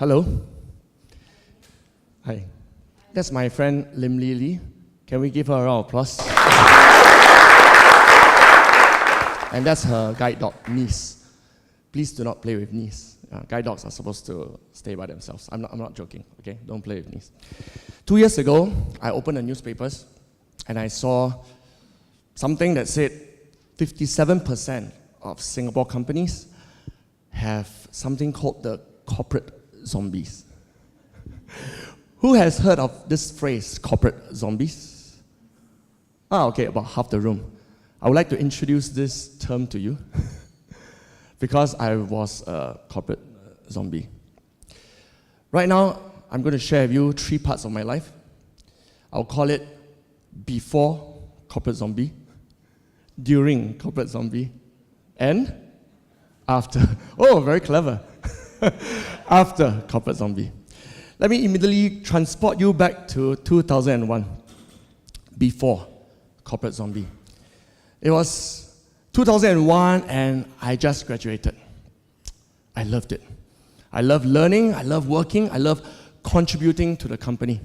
Hello. Hi. That's my friend Lim Lee Lee. Can we give her a round of applause? And that's her guide dog, Niece. Please do not play with Niece. Guide dogs are supposed to stay by themselves. I'm not joking, okay? Don't play with Niece. 2 years ago, I opened the newspapers and I saw something that said 57% of Singapore companies have something called the corporate zombies. Who has heard of this phrase, corporate zombies? Okay, about half the room. I would like to introduce this term to you because I was a corporate zombie. Right now, I'm going to share with you 3 parts of my life. I'll call it before corporate zombie, during corporate zombie, and after. Oh, very clever. After corporate zombie. Let me immediately transport you back to 2001, before corporate zombie. It was 2001 and I just graduated. I loved it. I love learning, I love working, I love contributing to the company.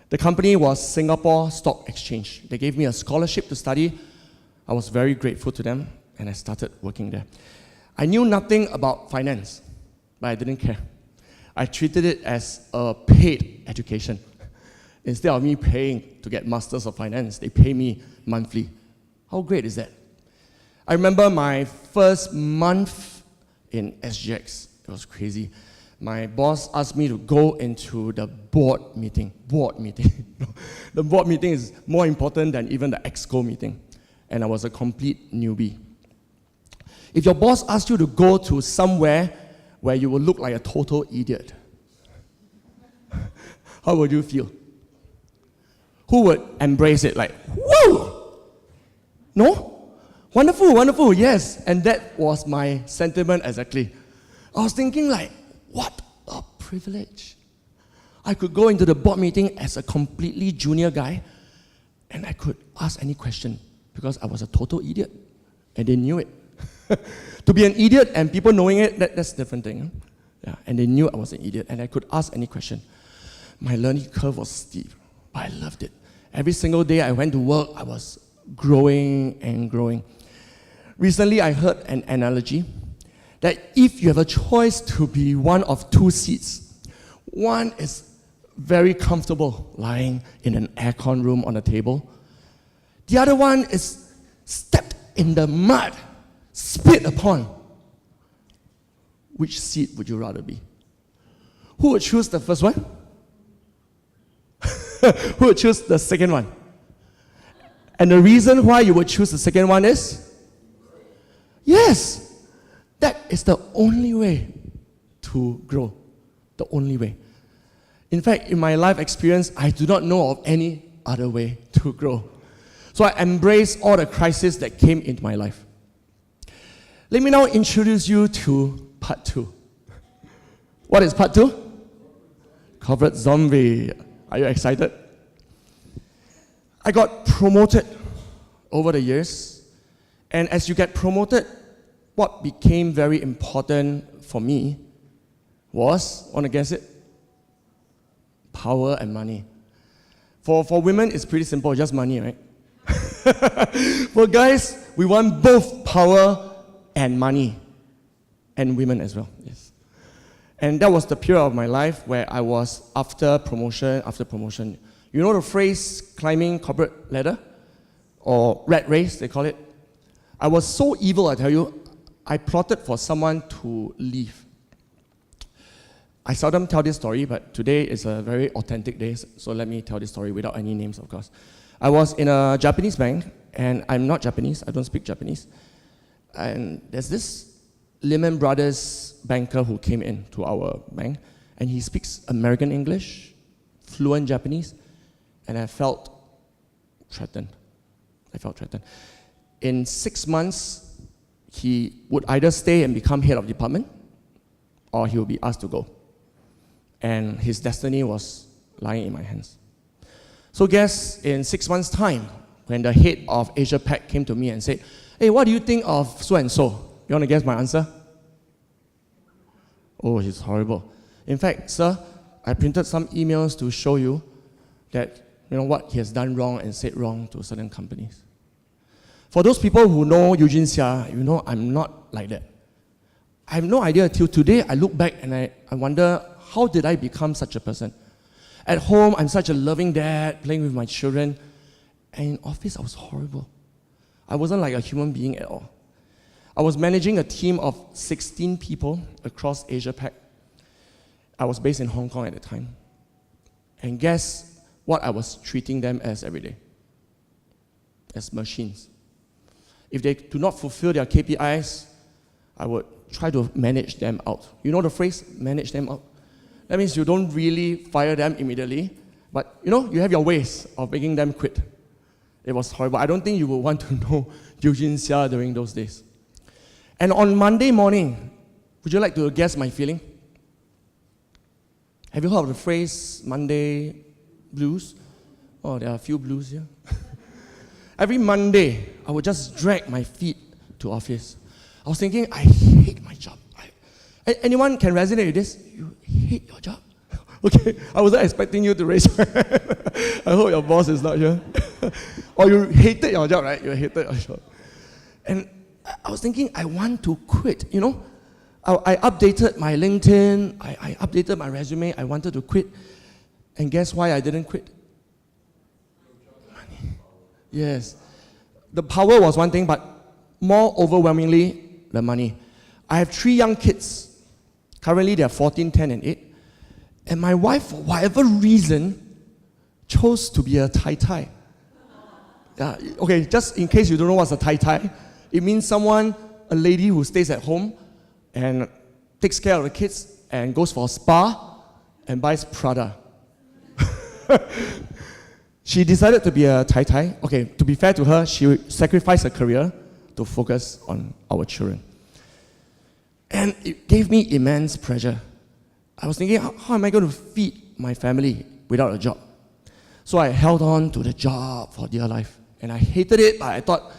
The company was Singapore Stock Exchange. They gave me a scholarship to study. I was very grateful to them and I started working there. I knew nothing about finance, but I didn't care. I treated it as a paid education. Instead of me paying to get Masters of Finance, they pay me monthly. How great is that? I remember my first month in SGX. It was crazy. My boss asked me to go into the board meeting. The board meeting is more important than even the EXCO meeting. And I was a complete newbie. If your boss asked you to go to somewhere where you will look like a total idiot, how would you feel? Who would embrace it like, woo! No? Wonderful, wonderful, yes. And that was my sentiment exactly. I was thinking like, what a privilege. I could go into the board meeting as a completely junior guy and I could ask any question because I was a total idiot and they knew it. To be an idiot and people knowing it, that's a different thing. Yeah, and they knew I was an idiot and I could ask any question. My learning curve was steep, but I loved it. Every single day I went to work, I was growing and growing. Recently, I heard an analogy that if you have a choice to be one of 2 seats, one is very comfortable lying in an aircon room on a table. The other one is stepped in the mud, spit upon. Which seat would you rather be? Who would choose the first one? Who would choose the second one? And the reason why you would choose the second one is? Yes, that is the only way to grow. The only way. In fact, in my life experience, I do not know of any other way to grow. So I embrace all the crises that came into my life. Let me now introduce you to part 2. What is part 2? Corporate zombie. Are you excited? I got promoted over the years. And as you get promoted, what became very important for me was, want to guess it? Power and money. For women, it's pretty simple, just money, right? For guys, we want both power and money. And women as well, yes. And that was the period of my life where I was after promotion. You know the phrase, climbing corporate ladder? Or rat race, they call it. I was so evil, I tell you, I plotted for someone to leave. I seldom tell this story, but today is a very authentic day, so let me tell this story without any names, of course. I was in a Japanese bank, and I'm not Japanese, I don't speak Japanese. And there's this Lehman Brothers banker who came in to our bank, and he speaks American English, fluent Japanese, and I felt threatened. In 6 months, he would either stay and become head of department, or he would be asked to go. And his destiny was lying in my hands. So guess in 6 months' time, when the head of Asia Pac came to me and said, hey, what do you think of so and so? You want to guess my answer? Oh, he's horrible. In fact, sir, I printed some emails to show you that, what he has done wrong and said wrong to certain companies. For those people who know Eugene Seah, I'm not like that. I have no idea till today. I look back and I wonder, how did I become such a person? At home, I'm such a loving dad, playing with my children. And in office, I was horrible. I wasn't like a human being at all. I was managing a team of 16 people across Asia Pac. I was based in Hong Kong at the time. And guess what I was treating them as every day? As machines. If they do not fulfill their KPIs, I would try to manage them out. You know the phrase, manage them out? That means you don't really fire them immediately, but you have your ways of making them quit. It was horrible. I don't think you would want to know Eugene Seah during those days. And on Monday morning, would you like to guess my feeling? Have you heard of the phrase Monday blues? Oh, there are a few blues here. Every Monday, I would just drag my feet to office. I was thinking, I hate my job. Anyone can resonate with this? You hate your job? Okay, I wasn't expecting you to raise your hand. I hope your boss is not here. Or you hated your job, right? You hated your job. And I was thinking, I want to quit, I updated my LinkedIn, I updated my resume, I wanted to quit. And guess why I didn't quit? Money. Yes. The power was one thing, but more overwhelmingly, the money. I have 3 young kids. Currently, they are 14, 10, and 8. And my wife, for whatever reason, chose to be a tai-tai. Okay, just in case you don't know what's a tai-tai, it means a lady who stays at home and takes care of the kids and goes for a spa and buys Prada. She decided to be a tai-tai. Okay, to be fair to her, she sacrificed her career to focus on our children. And it gave me immense pressure. I was thinking, how am I going to feed my family without a job? So I held on to the job for dear life. And I hated it, but I thought,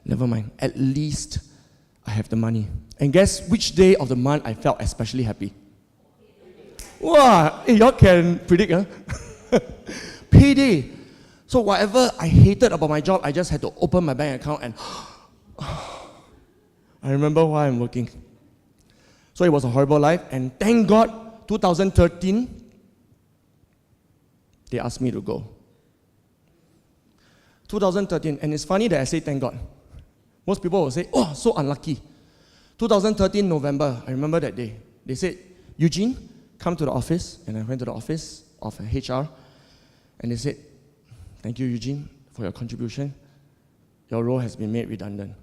never mind, at least I have the money. And guess which day of the month I felt especially happy? Wow, y'all can predict, huh? Payday. So whatever I hated about my job, I just had to open my bank account and I remember why I'm working. So it was a horrible life, and thank God, 2013, they asked me to go. 2013, and it's funny that I say thank God. Most people will say, oh, so unlucky. 2013 November, I remember that day. They said, Eugene, come to the office. And I went to the office of HR, and they said, thank you, Eugene, for your contribution. Your role has been made redundant.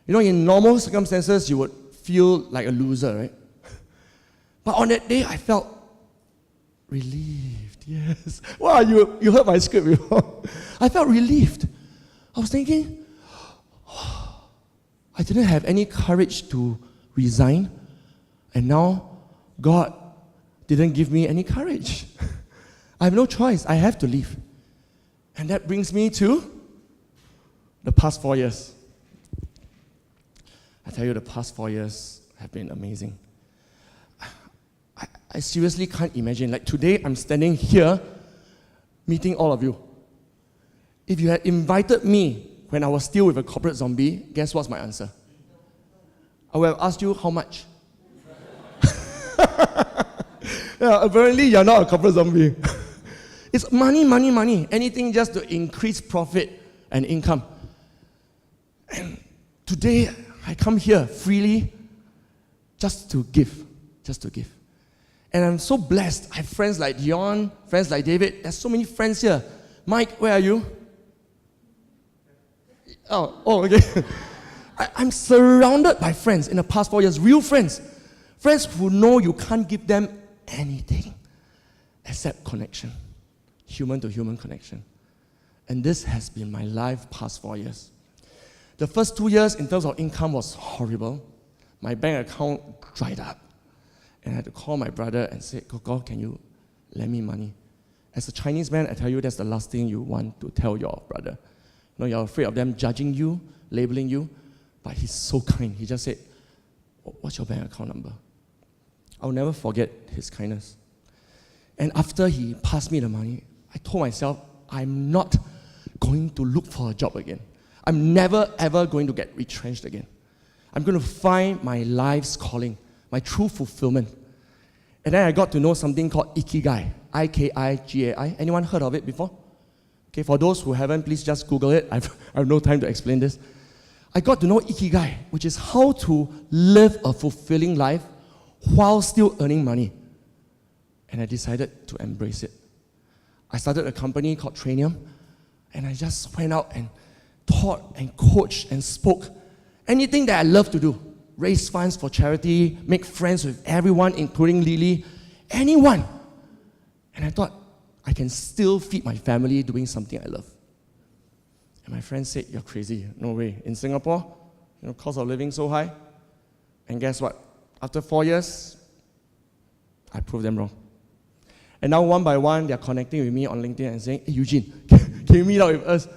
In normal circumstances, you would feel like a loser, right? But on that day, I felt relieved, yes. Wow, you heard my script before. I felt relieved. I was thinking, I didn't have any courage to resign, and now God didn't give me any courage. I have no choice. I have to leave. And that brings me to the past 4 years. I tell you, the past 4 years have been amazing. I seriously can't imagine. Like today, I'm standing here meeting all of you. If you had invited me when I was still with a corporate zombie, guess what's my answer? I would have asked you how much. Yeah, apparently, you're not a corporate zombie. It's money, money, money. Anything just to increase profit and income. And today, I come here freely just to give. Just to give. And I'm so blessed. I have friends like Dion, friends like David. There's so many friends here. Mike, where are you? Oh, okay. I'm surrounded by friends in the past 4 years, real friends. Friends who know you can't give them anything except connection. Human-to-human connection. And this has been my life past 4 years. The first 2 years in terms of income was horrible. My bank account dried up. And I had to call my brother and say, Koko, can you lend me money? As a Chinese man, I tell you that's the last thing you want to tell your brother. You're afraid of them judging you, labeling you. But he's so kind. He just said, what's your bank account number? I'll never forget his kindness. And after he passed me the money, I told myself, I'm not going to look for a job again. I'm never ever going to get retrenched again. I'm going to find my life's calling, my true fulfillment. And then I got to know something called Ikigai, I-K-I-G-A-I. Anyone heard of it before? Okay, for those who haven't, please just Google it. I have no time to explain this. I got to know Ikigai, which is how to live a fulfilling life while still earning money. And I decided to embrace it. I started a company called Trainium, and I just went out and taught and coached and spoke. Anything that I love to do. Raise funds for charity, make friends with everyone, including Lily, anyone. And I thought, I can still feed my family doing something I love. And my friends said, you're crazy. No way. In Singapore, cost of living so high. And guess what? After 4 years, I proved them wrong. And now one by one, they're connecting with me on LinkedIn and saying, hey, Eugene, can you meet up with us?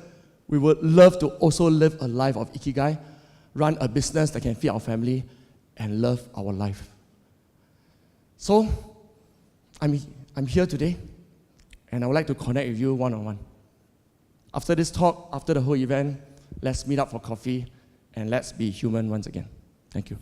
We would love to also live a life of Ikigai, run a business that can feed our family, and love our life. So, I'm here today, and I would like to connect with you one-on-one. After this talk, after the whole event, let's meet up for coffee, and let's be human once again. Thank you.